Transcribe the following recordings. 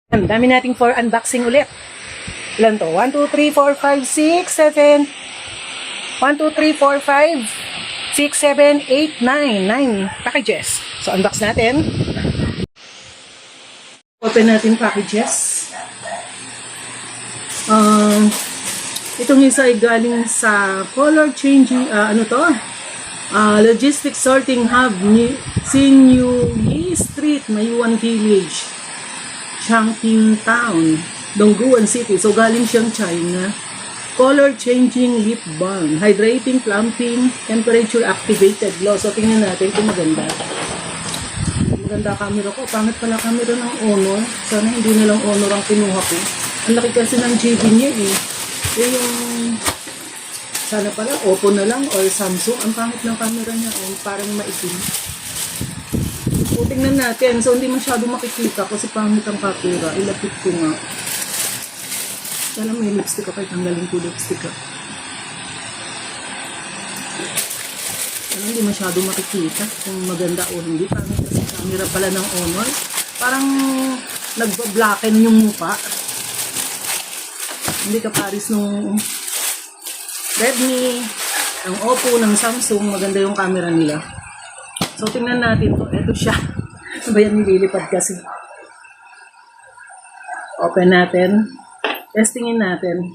Ang dami nating for unboxing ulit. Ilan to? 1, 2, 3, 4, 5, 6, 7. 1, 2, 3, 4, 5, 6, 7, 8, 9. 9 packages. So, unbox natin. Open natin packages. Itong isa ay galing sa color changing, logistics sorting hub ni Sinyuyi Street, Mayuan Village, Changping Town, Dongguan City. So galing siyang China. Color changing lip balm, hydrating, plumping, temperature activated gloss. So tingnan natin kung maganda. Maganda camera ko. Pangit pala camera ng Honor. Sana hindi na lang Honor ang kinuha ko. Ang laki kasi ng GB niya eh. Yung sana pala Oppo na lang or Samsung. Ang pangit ng camera niya parang maitim. So, tingnan natin. So, hindi masyado makikita kasi pangit ang camera. Ilapit ko nga. Sana may lipstick ako. Tanggalin ko lipstick ako. Sana hindi masyado makikita kung maganda o hindi. Pangit kasi camera pala ng Honor. Parang nagbablacken yung mukha. Hindi ka paris nung Redmi, ng Oppo, ng Samsung. Maganda yung camera nila. So, tingnan natin to. Ito siya. Ano ba yan, nililipad kasi? Open natin. Testingin natin.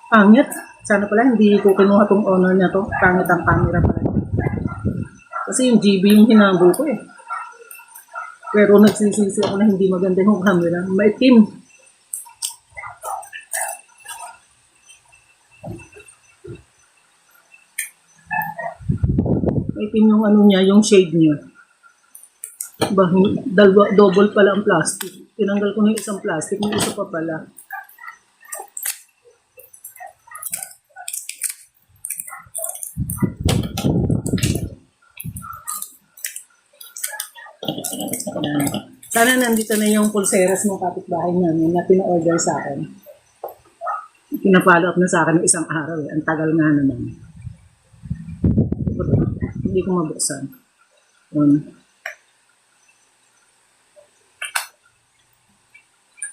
Pangit. Sana pala hindi ko kinuha tong Honor niya to. Pangit ang camera pala. Kasi yung GB yung hinabol ko eh. Pero nagsisisi ako na hindi maganda yung camera. Maitim. Maitim yung ano niya, yung shade niya. Double pala ang plastic. Tinanggal ko na yung isang plastic, may isa pa pala. Sana nandito na yung pulseras ng kapitbahay namin na pina-order sa akin. Pinapalo up na sa akin ng isang araw eh. Ang tagal nga naman. Hindi ko mabuksan.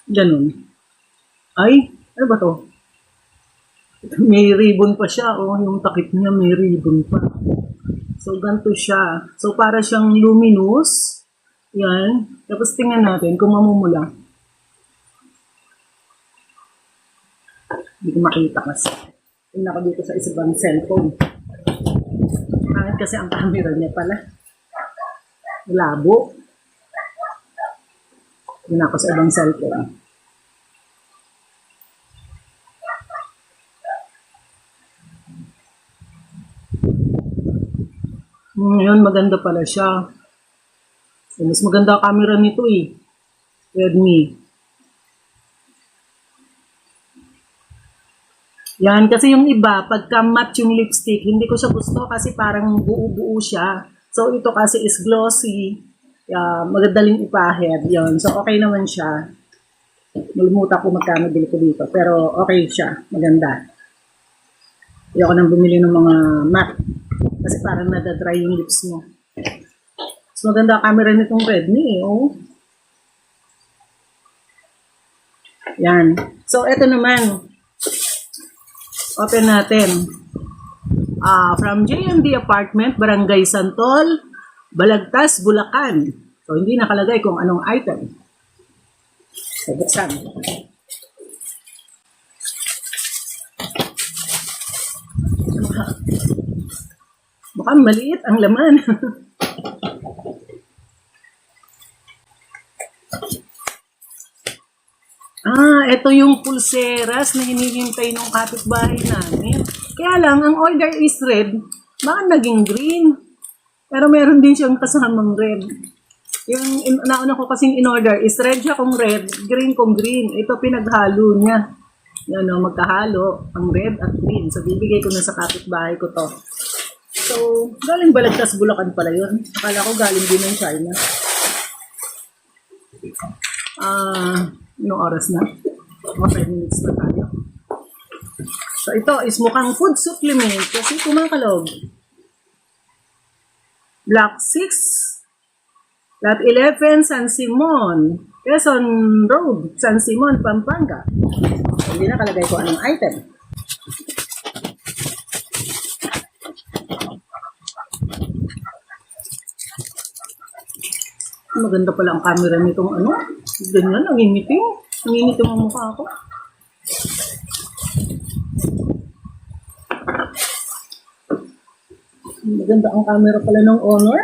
Ganun. Ay, ano ba to? May ribbon pa siya. Yung takip niya may ribbon pa. So, ganito siya. So, para siyang luminous. Yan. Tapos tingnan natin kung mamumula. Hindi ko makita kasi. Tingnan ko dito sa isang cellphone. Pangit kasi ang camera niya pala. Labo. Tingnan ko sa ibang cellphone. Ngayon maganda pala siya. Mas maganda ang camera nito eh. Redmi. Yan, kasi yung iba, pagka matte yung lipstick, hindi ko siya gusto kasi parang buo-buo siya. So, ito kasi is glossy. Magadaling ipahid. Yan. So, okay naman siya. Nalimutan ko magkano bili ko dito. Pero, okay siya. Maganda. Ayoko nang bumili ng mga matte. Kasi parang nadadry yung lips mo. So, maganda ang camera nitong Redmi, Yan. So, ito naman. Open natin. From JMD Apartment, Barangay Santol, Balagtas, Bulacan. So, hindi nakalagay kung anong item. So, buksan. Mukhang maliit ang laman. Ito yung pulseras na hinihintay ng kapitbahay namin. Kaya lang, ang order is red, baka naging green. Pero meron din siyang kasamang red. Yung nauna ko kasing in-order is red siya kung red, green kung green. Ito pinaghalo niya. Yan magkahalo, ang red at green. So, bibigay ko na sa kapitbahay ko to. So, galing Balagtas, Bulacan pala yun. Akala ko galing din ng China. Anong oras na? 5 minutes na tayo. So, ito is mukhang food supplement kasi kumakalog. Black 6 Lot 11, San Simon, Quezon Road, San Simon, Pampanga. Hindi nakalagay ko anong item. Maganda pala ang camera nitong ano. Ganyan, nangingitim. Nangingitim ang mukha ko. Maganda ang camera pala ng Honor.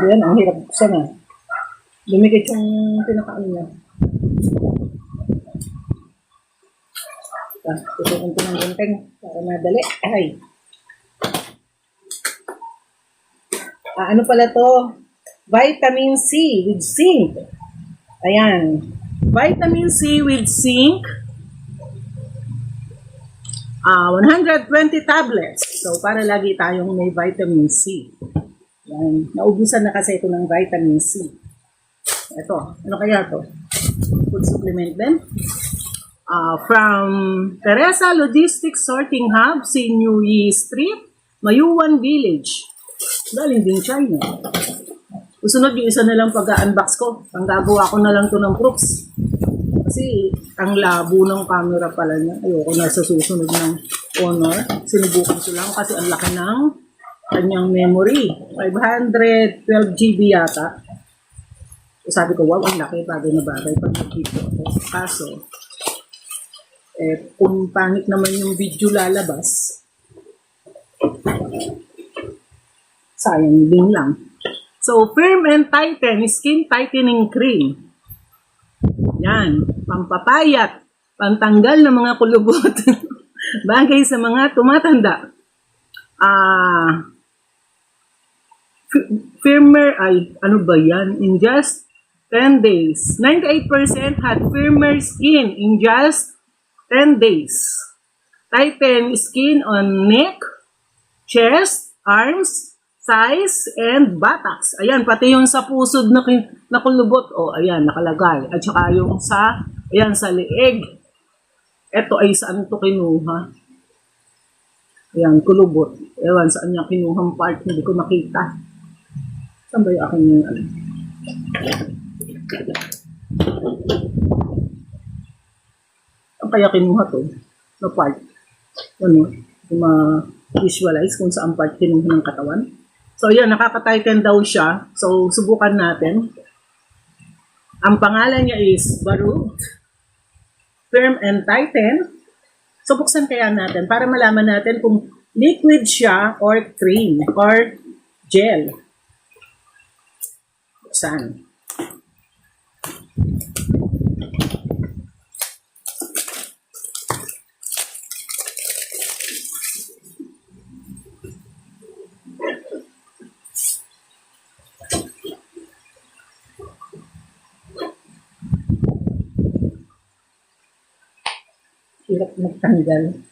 Ayan, ang hirap buksan ah. Lumikit yung pinakaano niya. Tutukan ko ng gunteng para madali. Ay. Ano pala to? Vitamin C with zinc. Ayan. Vitamin C with zinc. 120 tablets. So, para lagi tayong may vitamin C. Ayan. Naubusan na kasi ito ng vitamin C. Ito. Ano kaya to? Food supplement din. From Teresa Logistics Sorting Hub, Sinuyi Street, Mayuan Village. Galing din China. Usunod yung isa na lang pag-unbox ko. Ang gagawa ko na lang to ng proofs. Kasi ang labo ng camera pala niya. Ayoko na sa susunod ng Honor. Sinubukan ko lang kasi ang laki ng kanyang memory. 512 GB yata. Sabi ko, wow, ang laki. Bagay na bagay pag nag-video ako. Kaso, kung pangit naman yung video lalabas, sayang din lang. So, Firm and Tighten Skin Tightening Cream. Yan. Pampapayat. Pantanggal ng mga kulubot. Bagay sa mga tumatanda. Firmer, ano ba yan? In just 10 days. 98% had firmer skin in just 10 days. Tighten skin on neck, chest, arms, thighs, and buttocks. Ayan, pati yung sa pusod na kulubot. O, ayan, nakalagay. At saka yung sa, ayan, sa leeg. Ito ay saan ito kinuha? Ayan, kulubot. Ewan, saan niya kinuhang part, hindi ko nakita. Saan ba yung akin yung ano? Ang kaya kinuha to? Na part? Ano? Ma-visualize kung saan part kinuha ng katawan. So, yun, nakaka-tighten daw siya. So, subukan natin. Ang pangalan niya is Barug Firm and Tighten. So, buksan kaya natin para malaman natin kung liquid siya or cream or gel. Buksan. Hirap magtanggal.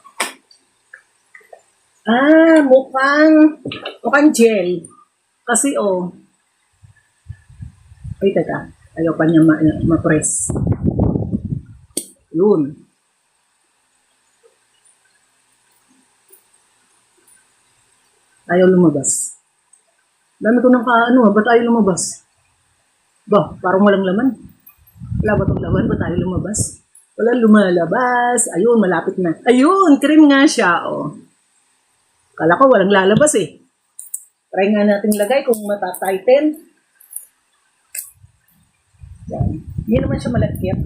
Mukhang gel. Kasi ay teka, ayaw pa niya ma-press. Yun. Ayaw lumabas. Dami ko nang ba't ayaw lumabas? Ba, parang walang laman. Wala ba itong laman? Ba't ayaw lumabas? Wala lumalabas. Ayun, malapit na. Ayun, cream nga siya. Kala ko walang lalabas eh. Try nga natin lagay kung matatighten. Yan. Hindi naman siya malagkit.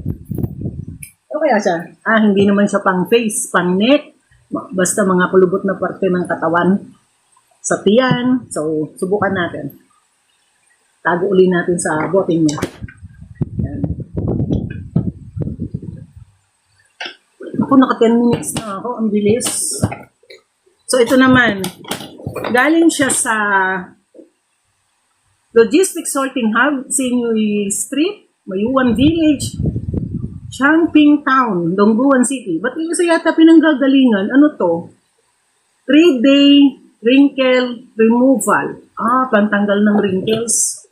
Ano kaya siya? Hindi naman siya pang face, pang neck. Basta mga kulubot na parte ng katawan. Sa tiyan. So, subukan natin. Tago uli natin sa bote niya. Yan. Ako, naka 10 minutes na ako. Ang bilis. So, ito naman. Galing siya sa Logistics Sorting Hub, Sinuyi Street, Mayuan Village, Changping Town, Dongguan City. Ba't isa yata pinanggagalingan? Ano to? 3-day wrinkle removal. Pantanggal ng wrinkles.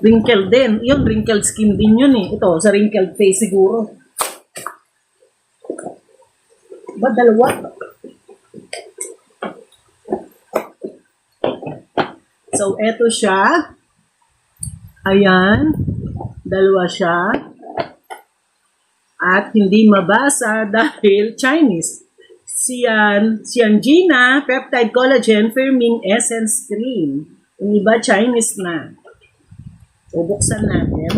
Wrinkle din. Yun, wrinkled skin din yun eh. Ito, sa wrinkled face siguro. Ba, dalawa? So, eto siya. Ayan. Dalawa siya. At hindi mabasa dahil Chinese. Siangina, Peptide Collagen, Firming Essence Cream. Yung iba, Chinese na. So, buksan natin.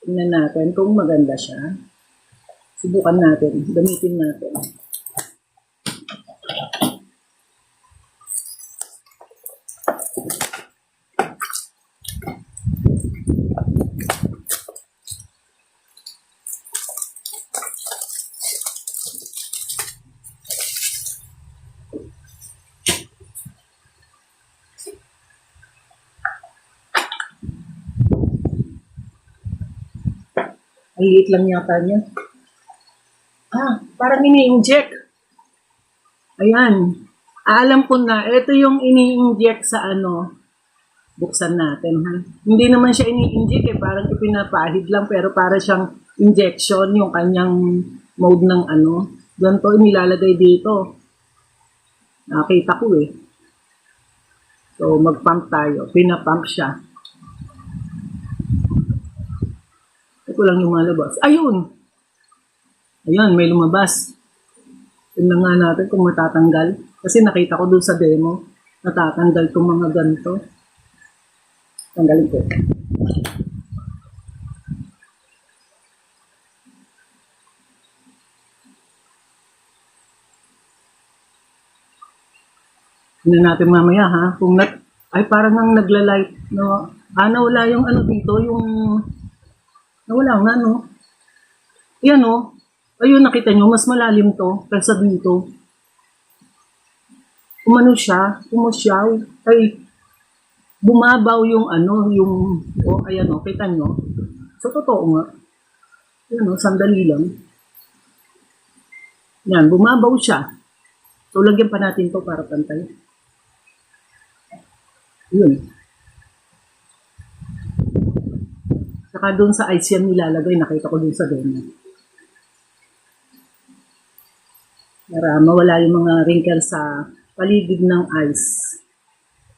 Tingnan natin kung maganda siya. Subukan natin. Gamitin natin. Ang liit lang yata niya. Parang ini-inject. Ayan. Alam ko na, ito yung ini-inject sa ano. Buksan natin, ha? Hindi naman siya ini-inject parang ipinapahid lang, pero para siyang injection, yung kanyang mode ng ano. Ganito inilalagay dito. Nakita ko eh. So, mag-pump tayo. Pinapump siya. Ito lang yung malabas. Ayun! Ayan, may lumabas. Tingnan nga natin kung matatanggal. Kasi nakita ko dun sa demo, natatanggal itong mga ganito. Tanggalin ko. Tingnan natin mamaya, ha? Kung ay, parang nang nagla-light. No? Nawala yung ano dito, yung nawala nga, no? Yan, no? Ayun, nakita nyo, mas malalim to kaysa dito. Umano siya, umusyaw. Ay, bumabaw yung ano, yung, ayan, no? Kita nyo? So, totoo nga. Yan, no? Sandali lang. Yan, bumabaw siya. So, lagyan pa natin to para pantay. Yun. Saka doon sa ice yan nilalagay, nakita ko doon sa demo. Para mawala yung mga wrinkles sa paligid ng ice.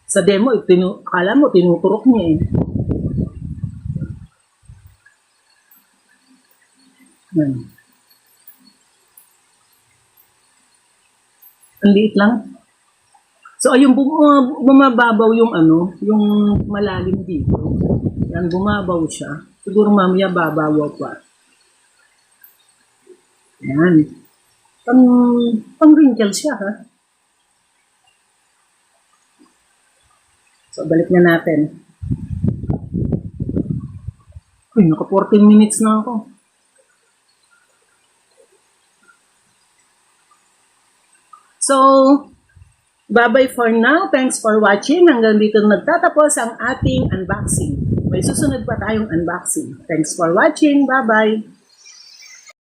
Sa demo, akala mo, tinuturok niya eh. Yan. Ang liit lang. So, ayun, bumababaw yung ano, yung malalim dito. Yan, bumabaw siya. Siguro mamaya babaw pa. Yan. Pang-wrinkle siya, ha? So, balik na natin. Uy, naka 14 minutes na ako. So, bye-bye for now. Thanks for watching. Hanggang dito nagtatapos ang ating unboxing. May susunod pa tayong unboxing. Thanks for watching. Bye-bye.